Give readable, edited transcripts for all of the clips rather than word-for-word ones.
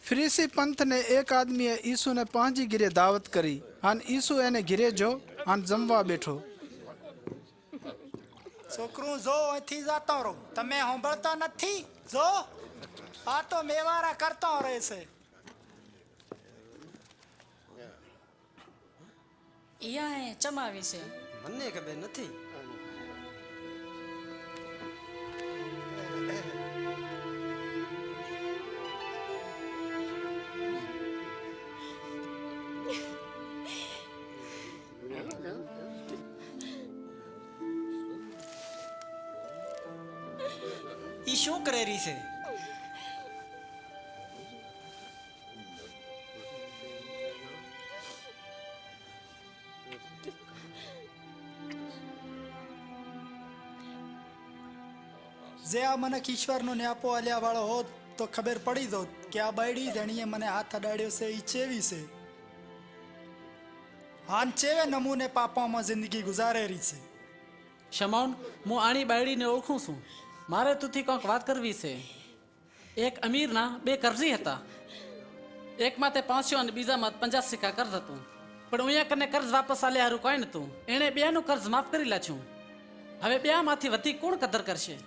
ફ્રીસી પંથને એક આદમીએ ઈસુને પહોંચી ઘીરે દાવત કરી અને ઈસુ એને ઘીરે જો અને જમવા બેઠો. છોકરું જો અહીંથી જતો રહો, તમે સાંભળતા નથી? જો આ તો મેવારા કરતો રહે છે. યા ચમાવી છે. મને ખબર નથી. ઈ શું કરે રહી છે? જે આ મને ઈશ્વરનો ન્યાપો આલ્યા વાળો હોત તો ખબર પડી જોત કે આ બાયડી જેણીએ મને હાથ અડાડ્યો છે એ ચેવી છે. હાન ચેવે નમૂને પાપામાં જિંદગી ગુજારેરી છે. શમૌન, હું આણી બાયડીને ઓળખું છું. મારે તુંથી કંઈક વાત કરવી છે. એક અમીરના બે કર્જી હતા. એકમાં તે 500 અને બીજામાં 50 સિક્કા કર્જ હતું. પણ અહીંયા કને કર્જ વાપસ આલ્યા હારું કોઈ નતું. એણે બેનું કર્જ માફ કરી લાખ્યું. હવે બેમાંથી વધી કોણ કદર કરશે?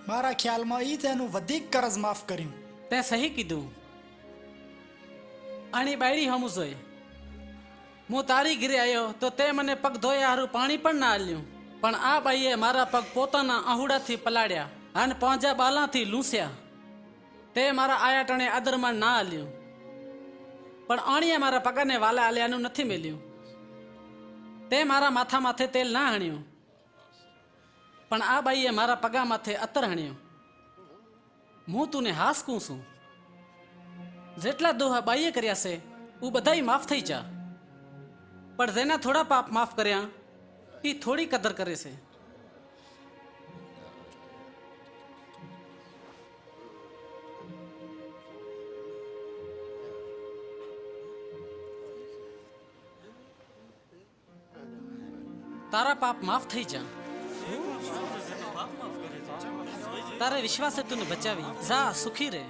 મારા ખ્યાલમાં ઈ તેનું વધીક કર્જ માફ કર્યું. તે સહી કીધું. આણી બાયડી હમું જોઈ. હું તારી ઘરે આવ્યો તો તે મને પગ ધોયા હારું પાણી પણ ના આલ્યું. પણ આ બાઈએ મારા પગ પોતાના આહુડાથી પલાળ્યા અને પાંજા બાલાથી લૂંસ્યા. તે મારા આયાટણે આદરમાં ના આલ્યું. પણ આણીએ મારા પગાને વાલા આલ્યાનું નથી મેલ્યું. તે મારા માથા માથે તેલ ના હણ્યું. પણ આ બાઈએ મારા પગા માથે અત્તર હણ્યું. હું તુને હાસકું છું. જેટલા દોહા બાઈએ કર્યા છે હું બધાય માફ થઈ જા. પણ જેના થોડા પાપ માફ કર્યા એ થોડી કદર કરે છે. તારા પાપ માફ થઈ જા. તારે વિશ્વાસે તું બચાવી જા, સુખી રહે.